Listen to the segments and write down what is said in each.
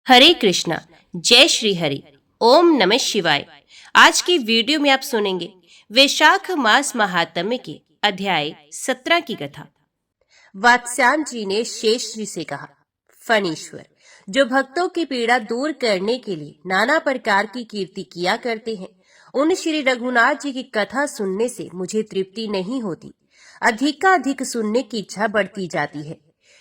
हरे कृष्णा। जय श्री हरि। ओम नमः शिवाय। आज की वीडियो में आप सुनेंगे वैशाख मास महात्म्य के अध्याय 17 की कथा। वात्स्यायन जी ने शेष जी से कहा, फणीश्वर, जो भक्तों की पीड़ा दूर करने के लिए नाना प्रकार की कीर्ति किया करते हैं, उन श्री रघुनाथ जी की कथा सुनने से मुझे तृप्ति नहीं होती। अधिकाधिक सुनने की इच्छा बढ़ती जाती है।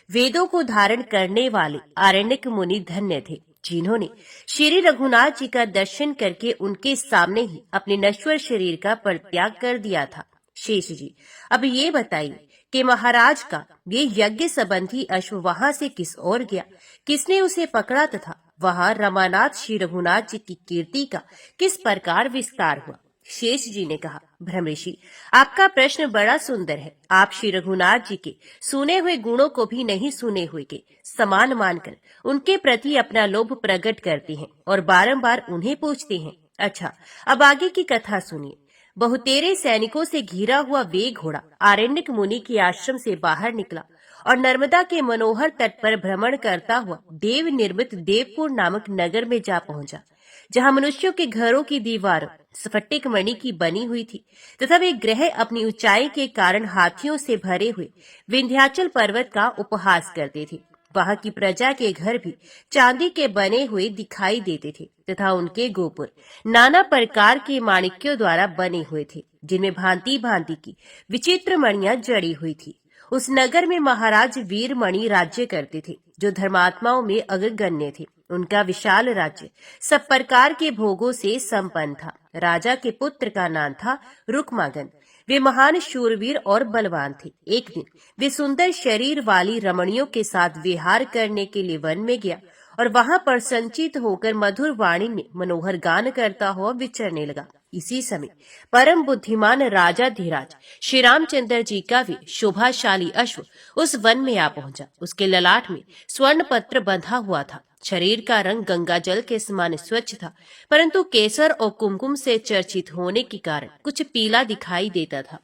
वेदों को धारण करने वाले आरण्यक मुनि धन्य थे, जिन्होंने श्री रघुनाथ जी का दर्शन करके उनके सामने ही अपने नश्वर शरीर का परित्याग कर दिया था। शेष जी, अब ये बताइए कि महाराज का ये यज्ञ संबंधी अश्व वहां से किस ओर गया, किसने उसे पकड़ा तथा वहां रमानाथ श्री रघुनाथ जी की कीर्ति का किस प्रकार विस्तार हुआ। शेष जी ने कहा, ब्रह्मऋषि, आपका प्रश्न बड़ा सुंदर है। आप श्री रघुनाथ जी के सुने हुए गुणों को भी नहीं सुने हुए के समान मानकर उनके प्रति अपना लोभ प्रकट करते हैं और बारंबार उन्हें पूछते हैं। अच्छा, अब आगे की कथा सुनिए। बहुतेरे सैनिकों से घिरा हुआ वे घोड़ा आरण्यक मुनि के आश्रम से बाहर निकला और नर्मदा के मनोहर तट पर भ्रमण करता हुआ देव निर्मित देवपुर नामक नगर में जा पहुंचा, जहां मनुष्यों के घरों की दीवारों स्फटिक मणि की बनी हुई थी तथा वे ग्रह अपनी ऊंचाई के कारण हाथियों से भरे हुए विंध्याचल पर्वत का उपहास करते थे। वहां की प्रजा के घर भी चांदी के बने हुए दिखाई देते थे तथा उनके गोपुर नाना प्रकार के माणिक्यों द्वारा बने हुए थे, जिनमें भांति भांति की विचित्र मणियां जड़ी हुई थी। उस नगर में महाराज वीरमणि राज्य करते थे, जो धर्मात्माओं में अग्रगण्य थे। उनका विशाल राज्य सब प्रकार के भोगों से संपन्न था। राजा के पुत्र का नाम था रुक्मागन। वे महान शूरवीर और बलवान थे। एक दिन वे सुंदर शरीर वाली रमणियों के साथ विहार करने के लिए वन में गया और वहां पर संचित होकर मधुर वाणी में मनोहर गान करता हुआ विचरने लगा। इसी समय परम बुद्धिमान राजा धीराज श्री रामचंद्र जी का भी शोभाशाली अश्व उस वन में आ पहुंचा। उसके ललाट में स्वर्ण पत्र बंधा हुआ था। शरीर का रंग गंगा जल के समान स्वच्छ था, परंतु केसर और कुमकुम से चर्चित होने के कारण कुछ पीला दिखाई देता था।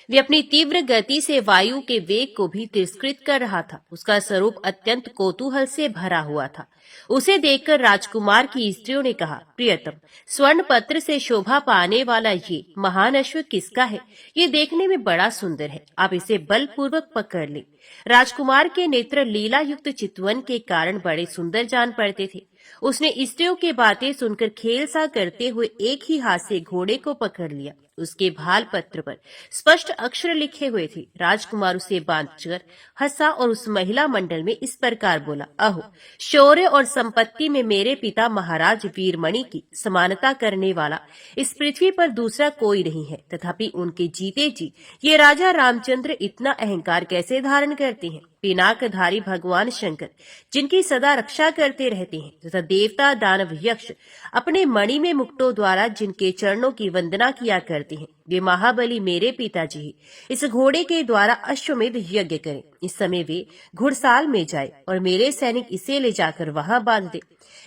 वे अपनी तीव्र गति से वायु के वेग को भी तिरस्कृत कर रहा था। उसका स्वरूप अत्यंत कौतूहल से भरा हुआ था। उसे देखकर राजकुमार की स्त्रियों ने कहा, प्रियतम, स्वर्ण पत्र से शोभा पाने वाला ये महान अश्व किसका है? ये देखने में बड़ा सुंदर है, आप इसे बलपूर्वक पकड़ ले। राजकुमार के नेत्र लीला युक्त चितवन के कारण बड़े सुंदर जान पड़ते थे। उसने स्त्रियों की बातें सुनकर खेल सा करते हुए एक ही हाथ से घोड़े को पकड़ लिया। उसके भाल पत्र पर स्पष्ट अक्षर लिखे हुए थे। राजकुमार उसे बांधकर हंसा और उस महिला मंडल में इस प्रकार बोला, अहो, शौर्य और संपत्ति में मेरे पिता महाराज वीरमणि की समानता करने वाला इस पृथ्वी पर दूसरा कोई नहीं है। तथापि उनके जीते जी ये राजा रामचंद्र इतना अहंकार कैसे धारण करते हैं? पिनाकधारी भगवान शंकर, जिनकी सदा रक्षा करते रहते हैं, तथा देवता दानव यक्ष अपने मणि में मुक्तों द्वारा जिनके चरणों की वंदना किया करते हैं, वे महाबली मेरे पिताजी ही इस घोड़े के द्वारा अश्वमेध यज्ञ करें। इस समय वे घुड़साल में जाए और मेरे सैनिक इसे ले जाकर वहां बांध दे।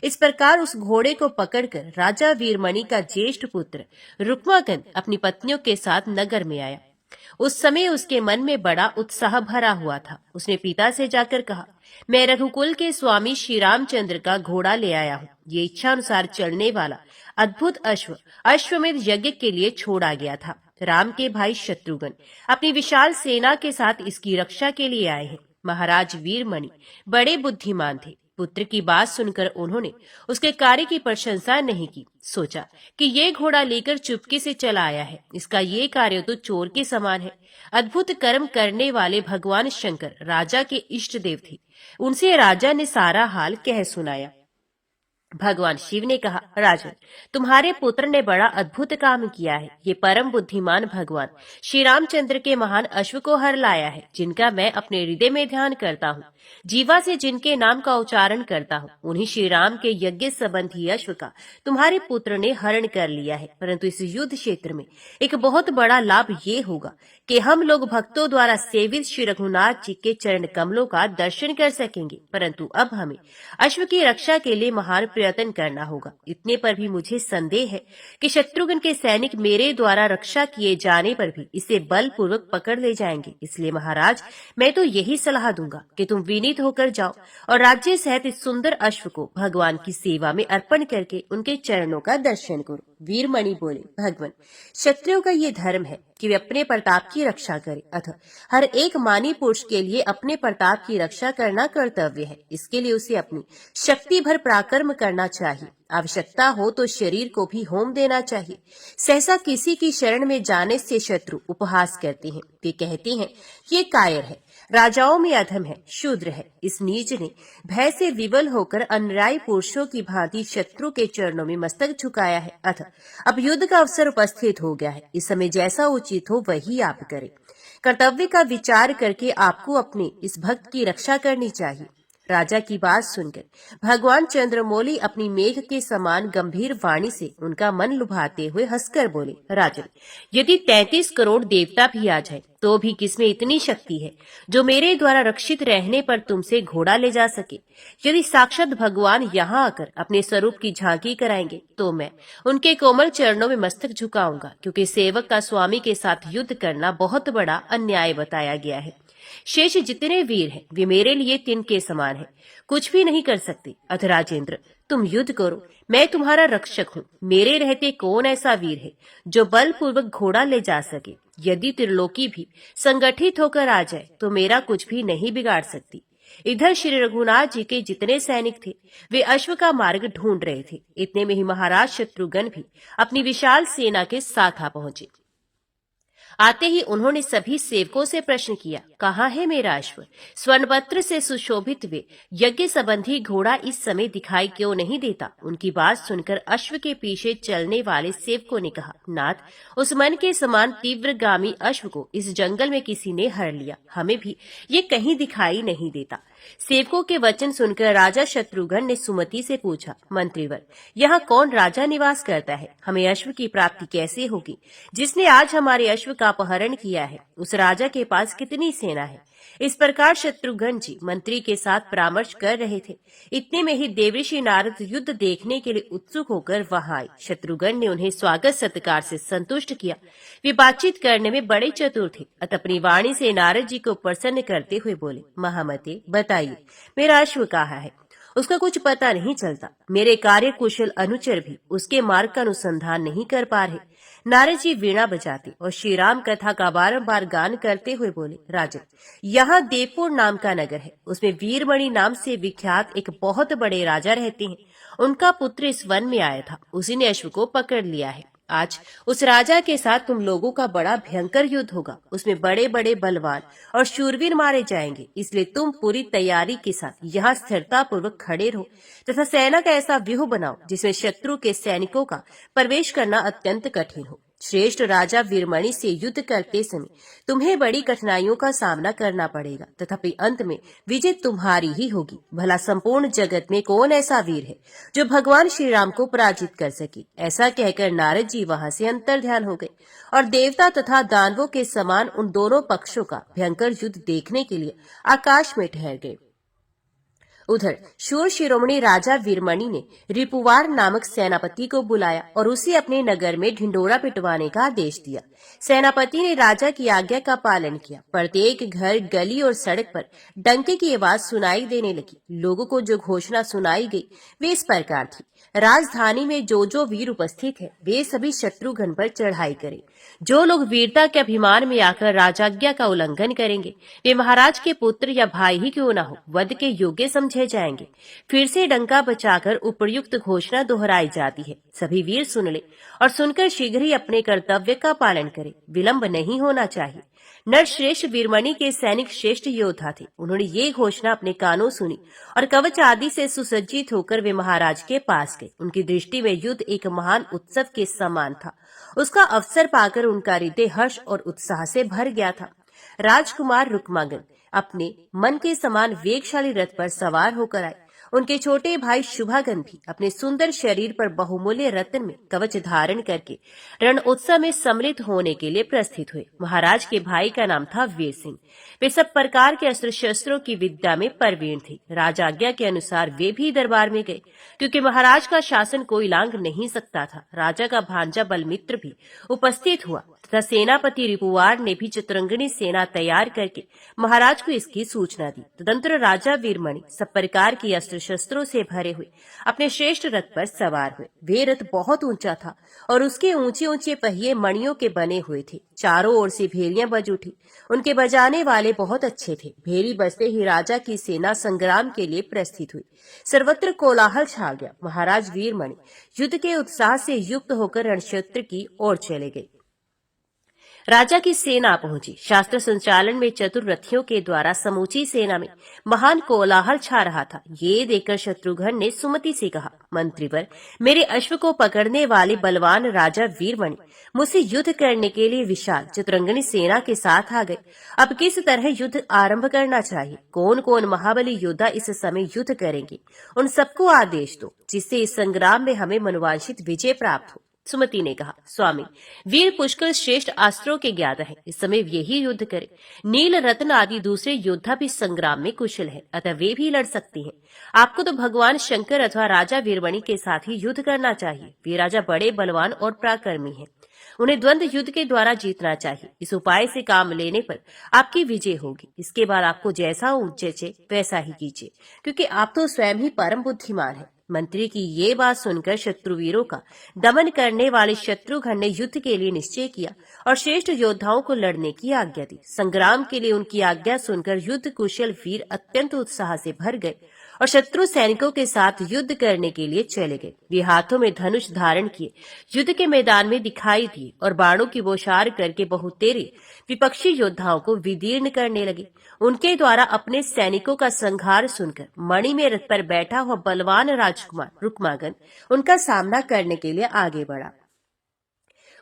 इस प्रकार उस घोड़े को पकड़कर राजा वीरमणि का ज्येष्ठ पुत्र रुक्मागन अपनी पत्नियों के साथ नगर में आया। उस समय उसके मन में बड़ा उत्साह भरा हुआ था। उसने पिता से जाकर कहा, मैं रघुकुल के स्वामी श्री रामचंद्र का घोड़ा ले आया हूँ। ये इच्छा अनुसार चलने वाला अद्भुत अश्व अश्वमेध यज्ञ के लिए छोड़ा गया था। राम के भाई शत्रुघ्न अपनी विशाल सेना के साथ इसकी रक्षा के लिए आए हैं। महाराज वीरमणि बड़े बुद्धिमान थे। पुत्र की बात सुनकर उन्होंने उसके कार्य की प्रशंसा नहीं की। सोचा कि ये घोड़ा लेकर चुपके से चला आया है, इसका ये कार्य तो चोर के समान है। अद्भुत कर्म करने वाले भगवान शंकर राजा के इष्ट देव थे। उनसे राजा ने सारा हाल कह सुनाया। भगवान शिव ने कहा, राजन, तुम्हारे पुत्र ने बड़ा अद्भुत काम किया है। ये परम बुद्धिमान भगवान श्री रामचंद्र के महान अश्व को हर लाया है, जिनका मैं अपने हृदय में ध्यान करता हूँ। जीवा से जिनके नाम का उच्चारण करता हूँ, उन्हीं श्री राम के यज्ञ संबंधी अश्व का तुम्हारे पुत्र ने हरण कर लिया है। परंतु इस युद्ध क्षेत्र में एक बहुत बड़ा लाभ ये होगा कि हम लोग भक्तों द्वारा सेवित श्री रघुनाथ जी के चरण कमलों का दर्शन कर सकेंगे, परंतु अब हमें अश्व की रक्षा के लिए महान प्रयत्न करना होगा। इतने पर भी मुझे संदेह है कि शत्रुघ्न के सैनिक मेरे द्वारा रक्षा किए जाने पर भी इसे बलपूर्वक पकड़ ले जाएंगे। इसलिए महाराज, मैं तो यही सलाह दूंगा कि तुम विनीत होकर जाओ और राज्य सहित इस सुंदर अश्व को भगवान की सेवा में अर्पण करके उनके चरणों का दर्शन करो। वीरमणि बोले, भगवान, क्षत्रियों का ये धर्म है कि वे अपने प्रताप की रक्षा करें, अतः हर एक मानी पुरुष के लिए अपने प्रताप की रक्षा करना कर्तव्य है। इसके लिए उसे अपनी शक्ति भर पराक्रम करना चाहिए। आवश्यकता हो तो शरीर को भी होम देना चाहिए। सहसा किसी की शरण में जाने से शत्रु उपहास करते हैं। वे कहते हैं कि ये कायर है, राजाओं में अधम है, शूद्र है। इस नीच ने भय से विवल होकर अन्यायी पुरुषों की भांति शत्रु के चरणों में मस्तक झुकाया है। अतः अब युद्ध का अवसर उपस्थित हो गया है। इस समय जैसा उचित हो वही आप करें। कर्तव्य का विचार करके आपको अपने इस भक्त की रक्षा करनी चाहिए। राजा की बात सुनकर भगवान चंद्रमौली अपनी मेघ के समान गंभीर वाणी से उनका मन लुभाते हुए हंसकर बोले, राजन, यदि 33 करोड़ देवता भी आ जाए तो भी किसमें इतनी शक्ति है जो मेरे द्वारा रक्षित रहने पर तुमसे घोड़ा ले जा सके। यदि साक्षात भगवान यहाँ आकर अपने स्वरूप की झांकी कराएंगे तो मैं उनके कोमल चरणों में मस्तक झुकाऊंगा, क्योंकि सेवक का स्वामी के साथ युद्ध करना बहुत बड़ा अन्याय बताया गया है। शेष जितने वीर हैं वे मेरे लिए तिनके समान हैं, कुछ भी नहीं कर सकते। अतः राजेंद्र, तुम युद्ध करो, मैं तुम्हारा रक्षक हूँ। मेरे रहते कौन ऐसा वीर है जो बलपूर्वक घोड़ा ले जा सके। यदि त्रिलोकी भी संगठित होकर आ जाए तो मेरा कुछ भी नहीं बिगाड़ सकती। इधर श्री रघुनाथ जी के जितने सैनिक थे वे अश्व का मार्ग ढूंढ रहे थे। इतने में ही महाराज शत्रुघ्न भी अपनी विशाल सेना के साथ आ पहुंचे। आते ही उन्होंने सभी सेवकों से प्रश्न किया, कहाँ है मेरा अश्व? स्वर्णपत्र से सुशोभित वे यज्ञ संबंधी घोड़ा इस समय दिखाई क्यों नहीं देता? उनकी बात सुनकर अश्व के पीछे चलने वाले सेवकों ने कहा, नाथ, उस मन के समान तीव्रगामी अश्व को इस जंगल में किसी ने हर लिया, हमें भी ये कहीं दिखाई नहीं देता। सेवकों के वचन सुनकर राजा शत्रुघ्न ने सुमति से पूछा, मंत्रीवर, यहाँ कौन राजा निवास करता है? हमें अश्व की प्राप्ति कैसे होगी? जिसने आज हमारे अश्व का अपहरण किया है उस राजा के पास कितनी सेना है? इस प्रकार शत्रुघ्न जी मंत्री के साथ परामर्श कर रहे थे। इतने में ही देवर्षि नारद युद्ध देखने के लिए उत्सुक होकर वहां आए। शत्रुघ्न ने उन्हें स्वागत सत्कार से संतुष्ट किया। वे बातचीत करने में बड़े चतुर थे, अतः अपनी वाणी से नारद जी को प्रसन्न करते हुए बोले, महामते, बताइए मेरा अश्व कहाँ है? उसका कुछ पता नहीं चलता। मेरे कार्य कुशल अनुचर भी उसके मार्ग का अनुसंधान नहीं कर पा रहे। नारद जी वीणा बजाते और श्री राम कथा का बारंबार गान करते हुए बोले, राजन, यहाँ देवपुर नाम का नगर है। उसमें वीरमणि नाम से विख्यात एक बहुत बड़े राजा रहते हैं। उनका पुत्र इस वन में आया था, उसी ने अश्व को पकड़ लिया है। आज उस राजा के साथ तुम लोगों का बड़ा भयंकर युद्ध होगा। उसमें बड़े बड़े बलवान और शूरवीर मारे जाएंगे। इसलिए तुम पूरी तैयारी के साथ यहाँ स्थिरता पूर्वक खड़े रहो तथा सेना का ऐसा व्यूह बनाओ जिसमें शत्रु के सैनिकों का प्रवेश करना अत्यंत कठिन हो। श्रेष्ठ राजा वीरमणि से युद्ध करते समय तुम्हें बड़ी कठिनाइयों का सामना करना पड़ेगा, तथापि अंत में विजय तुम्हारी ही होगी। भला संपूर्ण जगत में कौन ऐसा वीर है जो भगवान श्री राम को पराजित कर सके? ऐसा कहकर नारद जी वहां से अंतर्ध्यान हो गए और देवता तथा दानवों के समान उन दोनों पक्षों का भयंकर युद्ध देखने के लिए आकाश में ठहर गए। उधर शूर शिरोमणि राजा वीरमणि ने रिपुवार नामक सेनापति को बुलाया और उसे अपने नगर में ढिंडोरा पिटवाने का आदेश दिया। सेनापति ने राजा की आज्ञा का पालन किया। प्रत्येक घर, गली और सड़क पर डंके की आवाज सुनाई देने लगी। लोगों को जो घोषणा सुनाई गई वे इस प्रकार थी, राजधानी में जो जो वीर उपस्थित है वे सभी शत्रुघ्न पर चढ़ाई करें। जो लोग वीरता के अभिमान में आकर राजाज्ञा का उल्लंघन करेंगे वे महाराज के पुत्र या भाई ही क्यों न हो वध के योग्य समझे जाएंगे। फिर से डंका बचाकर उपयुक्त घोषणा दोहराई जाती है। सभी वीर सुन ले और सुनकर शीघ्र ही अपने कर्तव्य का पालन करें। विलंब नहीं होना चाहिए। नरश्रेष्ठ वीरमणि के सैनिक श्रेष्ठ योद्धा थे। उन्होंने ये घोषणा अपने कानों सुनी और कवच आदि से सुसज्जित होकर वे महाराज के पास गए। उनकी दृष्टि में युद्ध एक महान उत्सव के समान था। उसका अवसर पाकर उनका हृदय हर्ष और उत्साह से भर गया था। राजकुमार रुक्मांगद अपने मन के समान वेगशाली रथ पर सवार होकर आए उनके छोटे भाई शुभागन भी अपने सुंदर शरीर पर बहुमूल्य रत्न में कवच धारण करके रण उत्सव में सम्मिलित होने के लिए प्रस्थित हुए। महाराज के भाई का नाम था वीर सिंह। वे सब प्रकार के अस्त्र शस्त्रों की विद्या में परवीन थे। राजाज्ञा के अनुसार वे भी दरबार में गए, क्योंकि महाराज का शासन कोई लांघ नहीं सकता था। राजा का भांजा बलमित्र भी उपस्थित हुआ तथा सेनापति रिपुवार ने भी चतुरंगिणी सेना तैयार करके महाराज को इसकी सूचना दी। तदंतर राजा वीरमणि सब प्रकार की अस्त्र शस्त्रों से भरे हुए अपने श्रेष्ठ रथ पर सवार हुए। वे रथ बहुत ऊंचा था और उसके ऊंचे ऊंचे पहिए मणियों के बने हुए थे। चारों ओर से भेरियां बज उठी। उनके बजाने वाले बहुत अच्छे थे। भेरी बजते ही राजा की सेना संग्राम के लिए प्रस्थित हुई। सर्वत्र कोलाहल छा गया। महाराज वीरमणि युद्ध के उत्साह से युक्त होकर रणक्षेत्र की ओर चले गए। राजा की सेना पहुंची। शास्त्र संचालन में चतुर रथियों के द्वारा समूची सेना में महान कोलाहल छा रहा था। ये देखकर शत्रुघ्न ने सुमति से कहा, मंत्रीवर, मेरे अश्व को पकड़ने वाले बलवान राजा वीरमणि मुझसे युद्ध करने के लिए विशाल चतुरंगिणी सेना के साथ आ गए। अब किस तरह युद्ध आरंभ करना चाहिए? कौन कौन महाबली योद्धा इस समय युद्ध करेंगे? उन सबको आदेश दो, जिससे इस संग्राम में हमें मनोवांछित विजय प्राप्त हो। सुमति ने कहा, स्वामी, वीर पुष्कर श्रेष्ठ अस्त्रों के ज्ञाता है। इस समय यही युद्ध करे। नील रत्न आदि दूसरे योद्धा भी संग्राम में कुशल है, अतः वे भी लड़ सकती हैं। आपको तो भगवान शंकर अथवा राजा वीरमणि के साथ ही युद्ध करना चाहिए। वे राजा बड़े बलवान और पराक्रमी हैं। उन्हें द्वंद्व युद्ध के द्वारा जीतना चाहिए। इस उपाय से काम लेने पर आपकी विजय होगी। इसके बाद आपको जैसा उचित वैसा ही कीजिए, क्योंकि आप तो स्वयं ही परम बुद्धिमान हैं। मंत्री की ये बात सुनकर शत्रुवीरों का दमन करने वाले शत्रुघ्न ने युद्ध के लिए निश्चय किया और श्रेष्ठ योद्धाओं को लड़ने की आज्ञा दी। संग्राम के लिए उनकी आज्ञा सुनकर युद्ध कुशल वीर अत्यंत उत्साह से भर गए और शत्रु सैनिकों के साथ युद्ध करने के लिए चले गए। वे हाथों में धनुष धारण किए युद्ध के मैदान में दिखाई दिए और बाणों की बौछार करके बहुतेरे विपक्षी योद्धाओं को विदीर्ण करने लगे। उनके द्वारा अपने सैनिकों का संहार सुनकर मणि में रथ पर बैठा हुआ बलवान राजकुमार रुक्मांगद उनका सामना करने के लिए आगे बढ़ा।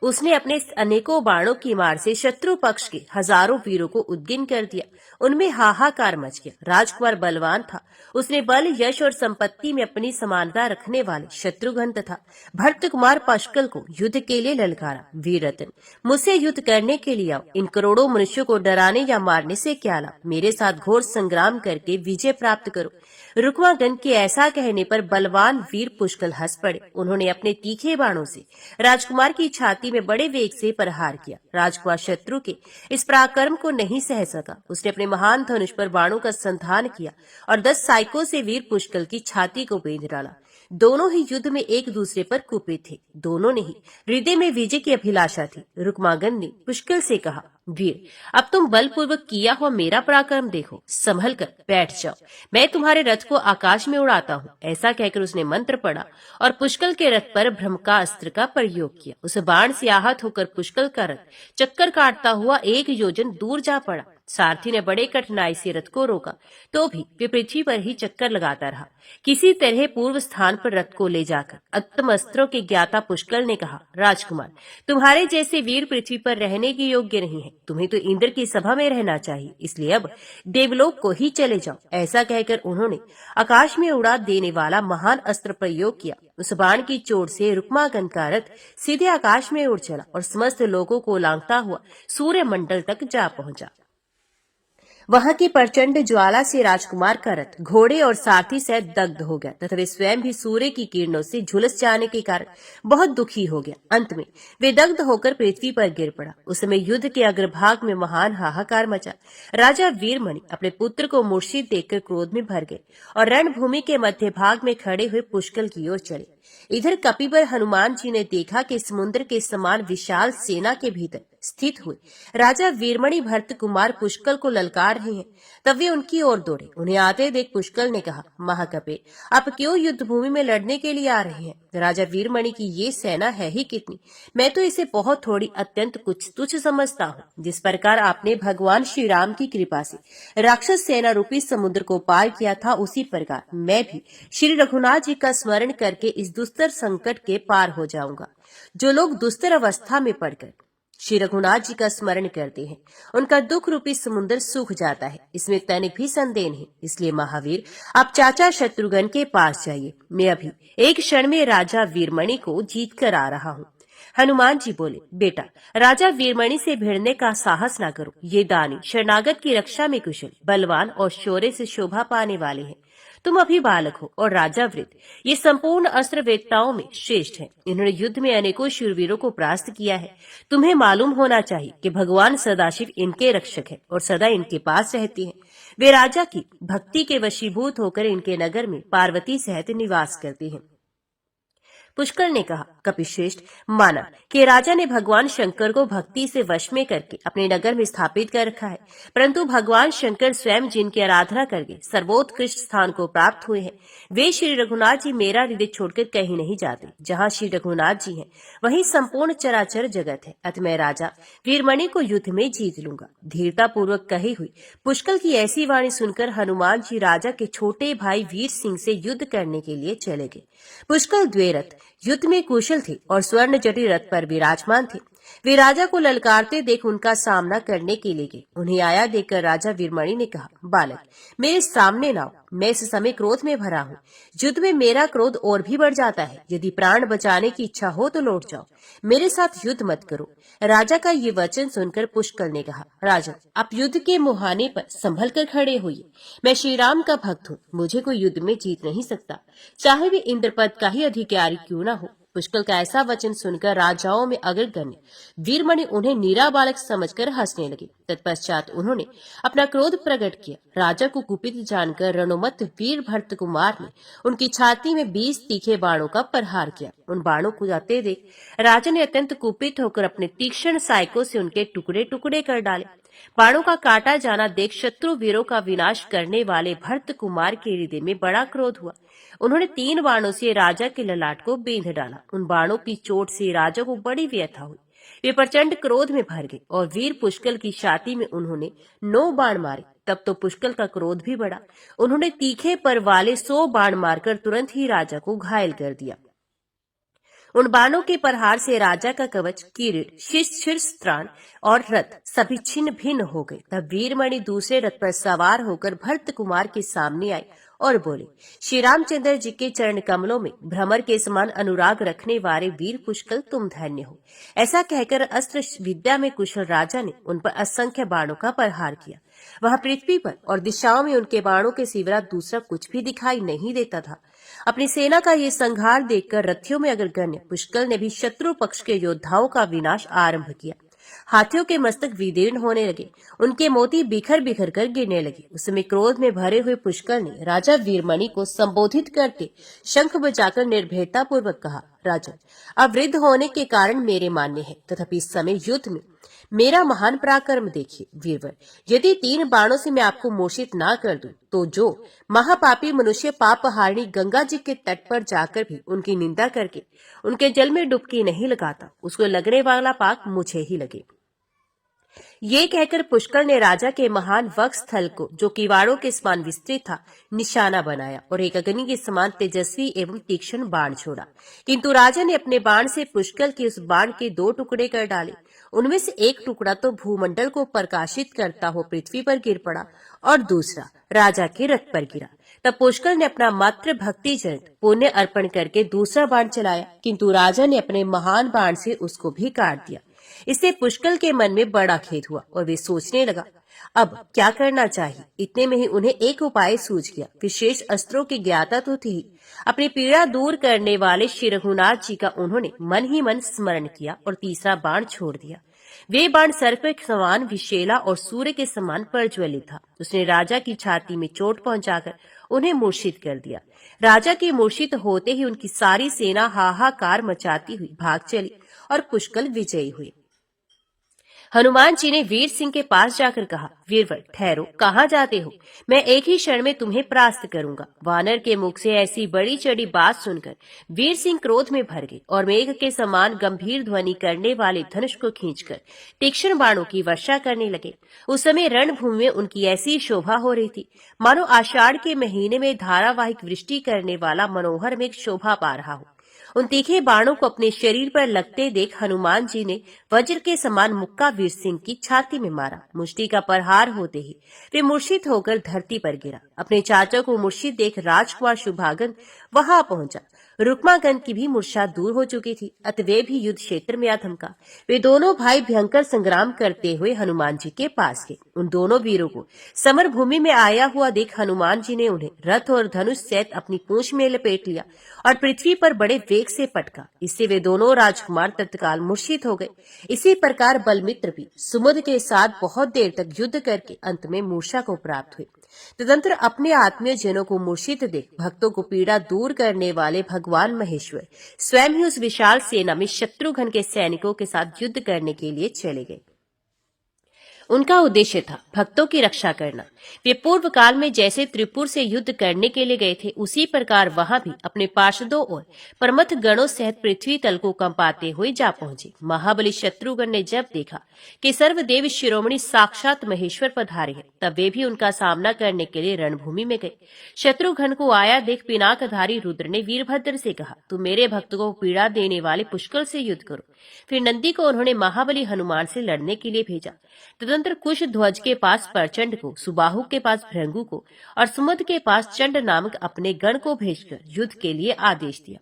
उसने अपने अनेकों बाणों की मार से शत्रु पक्ष के हजारों वीरों को उद्गिन कर दिया। उनमें हाहाकार मच गया। राजकुमार बलवान था। उसने बल, यश और संपत्ति में अपनी समानता रखने वाले शत्रुघ्न तथा भरत कुमार पशकल को युद्ध के लिए ललकारा। वीररत्न, मुझसे युद्ध करने के लिए आओ। इन करोड़ों मनुष्यों को डराने या मारने से क्या लाभ? मेरे साथ घोर संग्राम करके विजय प्राप्त करो। रुक्मांगद के ऐसा कहने पर बलवान वीर पुष्कल हंस पड़े। उन्होंने अपने तीखे बाणों से राजकुमार की छाती में बड़े वेग से प्रहार किया। राजकुमार शत्रु के इस पराक्रम को नहीं सह सका। उसने अपने महान धनुष पर बाणों का संधान किया और 10 साइकों से वीर पुष्कल की छाती को बेंध डाला। दोनों ही युद्ध में एक दूसरे पर कुपित थे। दोनों ने ही हृदय में विजय की अभिलाषा थी। रुक्मांगद ने पुष्कल से कहा, वीर, अब तुम बलपूर्वक किया हुआ मेरा पराक्रम देखो। संभल कर बैठ जाओ, मैं तुम्हारे रथ को आकाश में उड़ाता हूँ। ऐसा कहकर उसने मंत्र पढ़ा और पुष्कल के रथ पर ब्रह्मका अस्त्र का प्रयोग किया। उस बाण से आहत होकर पुष्कल का रथ चक्कर काटता हुआ 1 योजन दूर जा पड़ा। सारथी ने बड़े कठिनाई से रथ को रोका, तो भी वे पृथ्वी पर ही चक्कर लगाता रहा। किसी तरह पूर्व स्थान पर रथ को ले जाकर उत्तम अस्त्रों के ज्ञाता पुष्कल ने कहा, राजकुमार, तुम्हारे जैसे वीर पृथ्वी पर रहने के योग्य नहीं है। तुम्हें तो इंद्र की सभा में रहना चाहिए। इसलिए अब देवलोक को ही चले जाओ। ऐसा कहकर उन्होंने आकाश में उड़ा देने वाला महान अस्त्र प्रयोग किया। उस बाण की चोट से रुक्मांगद का रथ सीधे आकाश में उड़ चला और समस्त लोगों को लांघता हुआ सूर्य मंडल तक जा पहुंचा। वहां की प्रचंड ज्वाला से राजकुमार का रथ घोड़े और सारथी सहित दग्ध हो गया तथा वे स्वयं भी सूर्य की किरणों से झुलस जाने के कारण बहुत दुखी हो गया। अंत में वे दग्ध होकर पृथ्वी पर गिर पड़ा। उस समय युद्ध के अग्रभाग में महान हाहाकार मचा। राजा वीरमणि अपने पुत्र को मूर्छित देखकर क्रोध में भर गए और रणभूमि के मध्य भाग में खड़े हुए पुष्कल की ओर चले। इधर कपिवर हनुमान जी ने देखा कि समुद्र के समान विशाल सेना के भीतर स्थित हुए राजा वीरमणि भरत कुमार पुष्कल को ललकार रहे हैं। तब वे उनकी ओर दौड़े। उन्हें आते देख पुष्कल ने कहा, महाकपे, आप क्यों युद्ध भूमि में लड़ने के लिए आ रहे हैं? राजा वीरमणि की ये सेना है ही कितनी, मैं तो इसे बहुत थोड़ी अत्यंत कुछ तुच्छ समझता हूँ। जिस प्रकार आपने भगवान श्री राम की कृपा से राक्षस सेना रूपी समुद्र को पार किया था, उसी प्रकार मैं भी श्री रघुनाथ जी का स्मरण करके इस दुस्तर संकट के पार हो जाऊंगा। जो लोग दुस्तर अवस्था में पड़कर श्री रघुनाथ जी का स्मरण करते हैं, उनका दुख रूपी समुद्र सूख जाता है, इसमें तनिक भी संदेह नहीं। इसलिए महावीर, आप चाचा शत्रुघ्न के पास जाइए, मैं अभी एक क्षण में राजा वीरमणि को जीत कर आ रहा हूँ। हनुमान जी बोले, बेटा, राजा वीरमणि से भिड़ने का साहस ना करो। ये दानी शरणागत की रक्षा में कुशल, बलवान और शौर्य से शोभा पाने वाले हैं। तुम अभी बालक हो और राजा वृद्ध, ये संपूर्ण अस्त्र वेत्ताओं में श्रेष्ठ है। इन्होंने युद्ध में अनेकों शूरवीरों को परास्त किया है। तुम्हें मालूम होना चाहिए कि भगवान सदाशिव इनके रक्षक है और सदा इनके पास रहते हैं। वे राजा की भक्ति के वशीभूत होकर इनके नगर में पार्वती सहित निवास करते हैं। पुष्कर ने कहा, कपिश्रेष्ठ, माना कि राजा ने भगवान शंकर को भक्ति से वश में करके अपने नगर में स्थापित कर रखा है, परंतु भगवान शंकर स्वयं जिनकी आराधना करके सर्वोत्कृष्ट स्थान को प्राप्त हुए हैं, वे श्री रघुनाथ जी मेरा हृदय छोड़कर कहीं नहीं जाते। जहाँ श्री रघुनाथ जी हैं, वहीं संपूर्ण चराचर जगत है। अतः मैं राजा वीरमणि को युद्ध में जीत लूंगा। धीरता पूर्वक कही हुई पुष्कर की ऐसी वाणी सुनकर हनुमान जी राजा के छोटे भाई वीर सिंह से युद्ध करने के लिए चले गए। पुष्कर द्वेरथ युद्ध में कुशल थे और स्वर्ण जटिल रथ पर विराजमान थे। वे राजा को ललकारते देख उनका सामना करने के लिए गए। उन्हें आया देखकर राजा वीरमणि ने कहा, बालक, मेरे सामने ना आओ, मैं इस समय क्रोध में भरा हूँ। युद्ध में मेरा क्रोध और भी बढ़ जाता है। यदि प्राण बचाने की इच्छा हो तो लौट जाओ, मेरे साथ युद्ध मत करो। राजा का ये वचन सुनकर पुष्कर ने कहा, राजन, आप युद्ध के मुहाने पर संभल कर खड़े होइए। मैं श्री राम का भक्त हूँ, मुझे कोई युद्ध में जीत नहीं सकता, चाहे वे इंद्रपद का ही अधिकारी क्यों न हो। पुष्कर का ऐसा वचन सुनकर राजाओं में अग्रगण्य वीरमणि उन्हें नीरा बालक समझकर हंसने लगे। तत्पश्चात उन्होंने अपना क्रोध प्रकट किया। राजा को कुपित जानकर रणोमत वीर भरत कुमार ने उनकी छाती में 20 तीखे बाणों का प्रहार किया। उन बाणों को जाते देख राजा ने अत्यंत कुपित होकर अपने तीक्ष्ण सायकों से उनके टुकड़े टुकड़े कर डाले। बाणों का काटा जाना देख शत्रु वीरों का विनाश करने वाले भरत कुमार के हृदय में बड़ा क्रोध हुआ। उन्होंने 3 बाणों से राजा के ललाट को बेंध डाला। उन बाणों की चोट से राजा को बड़ी व्यथा हुई। वे प्रचंड क्रोध में भर गए और वीर पुष्कर की छाती में उन्होंने 9 बाण मारे। तब तो पुष्कर का क्रोध भी बढ़ा। उन्होंने तीखे पर वाले 100 बाण मारकर तुरंत ही राजा को घायल कर दिया। उन बाणों के प्रहार से राजा का कवच, किरीट, शीर्षस्त्राण और रथ सभी छिन्न भिन्न हो गए। तब वीरमणि दूसरे रथ पर सवार होकर भरत कुमार के सामने आए और बोले, श्री रामचंद्र जी के चरण कमलों में भ्रमर के समान अनुराग रखने वाले वीर पुष्कर, तुम धन्य हो। ऐसा कहकर अस्त्र विद्या में कुशल राजा ने उन पर असंख्य बाणों का प्रहार किया। वहां पृथ्वी पर और दिशाओं में उनके बाणों के सिवा दूसरा कुछ भी दिखाई नहीं देता था। अपनी सेना का ये संहार देखकर रथियों में अग्रगण्य पुष्कर ने भी शत्रु पक्ष के योद्धाओं का विनाश आरंभ किया। हाथियों के मस्तक विदीर्ण होने लगे, उनके मोती बिखर बिखर कर गिरने लगे। उस समय क्रोध में भरे हुए पुष्कर ने राजा वीरमणि को संबोधित करते शंख बजाकर निर्भयता पूर्वक कहा, राजन, अब वृद्ध होने के कारण मेरे मान्य है, तथापि इस समय युद्ध में मेरा महान पराक्रम देखिए। वीरवर, यदि 3 बाणों से मैं आपको मोर्चित ना कर दूं, तो जो महापापी मनुष्य पापहारिणी गंगा जी के तट पर जाकर भी उनकी निंदा करके उनके जल में डुबकी नहीं लगाता, उसको लगने वाला पाप मुझे ही लगे। ये कहकर पुष्कर ने राजा के महान वक्ष स्थल को, जो किवाड़ों के समान विस्तृत था, निशाना बनाया और एक अग्नि के समान तेजस्वी एवं तीक्ष्ण बाण छोड़ा। किंतु राजा ने अपने बाण से पुष्कर के उस बाण के 2 टुकड़े कर डाले। उनमें से एक टुकड़ा तो भूमंडल को प्रकाशित करता हो पृथ्वी पर गिर पड़ा और दूसरा राजा के रथ पर गिरा। तब पुष्कर ने अपना मात्र भक्ति जनित पुण्य अर्पण करके दूसरा बाण चलाया, किंतु राजा ने अपने महान बाण से उसको भी काट दिया। इससे पुष्कर के मन में बड़ा खेद हुआ और वे सोचने लगा, अब क्या करना चाहिए। इतने में ही उन्हें एक उपाय सूझ गया। विशेष अस्त्रों की ज्ञाता तो थी, अपनी पीड़ा दूर करने वाले श्री रघुनाथ जी का उन्होंने मन ही मन स्मरण किया और तीसरा बाण छोड़ दिया। वे बाण सर्प के समान विशेला और सूर्य के समान प्रज्वलित था। उसने राजा की छाती में चोट पहुंचाकर उन्हें मूर्छित कर दिया। राजा के मूर्छित होते ही उनकी सारी सेना हाहाकार मचाती हुई भाग चली और पुष्कर विजयी हुए। हनुमान जी ने वीर सिंह के पास जाकर कहा, वीरवर, ठहरो, कहाँ जाते हो? मैं एक ही क्षण में तुम्हें परास्त करूंगा। वानर के मुख से ऐसी बड़ी चढ़ी बात सुनकर वीर सिंह क्रोध में भर गए और मेघ के समान गंभीर ध्वनि करने वाले धनुष को खींचकर तीक्ष्ण बाणों की वर्षा करने लगे। उस समय रणभूमि में उनकी ऐसी शोभा हो रही थी, मानो आषाढ़ के महीने में धारावाहिक वृष्टि करने वाला मनोहर मेघ शोभा पा रहा हो। उन तीखे बाणों को अपने शरीर पर लगते देख हनुमान जी ने वज्र के समान मुक्का वीर सिंह की छाती में मारा। मुष्टि का प्रहार होते ही वे मूर्छित होकर धरती पर गिरा। अपने चाचा को मूर्छित देख राजकुमार शुभागन वहां पहुंचा। रुक्मागन की भी मूर्छा दूर हो चुकी थी, अतः वे भी युद्ध क्षेत्र में आ थमका। वे दोनों भाई भयंकर संग्राम करते हुए हनुमान जी के पास गए। उन दोनों वीरों को समर भूमि में आया हुआ देख हनुमान जी ने उन्हें रथ और धनुष सहित अपनी पूंछ में लपेट लिया और पृथ्वी पर बड़े वेग से पटका। इससे वे दोनों राजकुमार तत्काल मूर्छित हो गए। इसी प्रकार बलमित्र भी सुमुद के साथ बहुत देर तक युद्ध करके अंत में मूर्छा को प्राप्त हुए। तदंतर अपने आत्मीय जनों को मूर्छित देख भक्तों को पीड़ा दूर करने वाले भगवान महेश्वर स्वयं ही उस विशाल सेना में शत्रुघ्न के सैनिकों के साथ युद्ध करने के लिए चले गए। उनका उद्देश्य था भक्तों की रक्षा करना। वे पूर्व काल में जैसे त्रिपुर से युद्ध करने के लिए गए थे, उसी प्रकार वहां भी अपने पार्षदों और प्रमथ गणों सहित पृथ्वी तल को कंपाते हुए जा पहुंचे। महाबली शत्रुघ्न ने जब देखा कि सर्वदेव शिरोमणि साक्षात महेश्वर पधारे हैं, तब वे भी उनका सामना करने के लिए रणभूमि में गए। शत्रुघ्न को आया देख पिनाकधारी रुद्र ने वीरभद्र से कहा, तुम मेरे भक्तों को पीड़ा देने वाले पुष्कर से युद्ध करो। फिर नंदी को उन्होंने महाबली हनुमान से लड़ने के लिए भेजा। तदंतर कुश ध्वज के पास प्रचंड को, सुबाहु के पास भृंगु को और सुमद के पास चंड नामक अपने गण को भेजकर युद्ध के लिए आदेश दिया।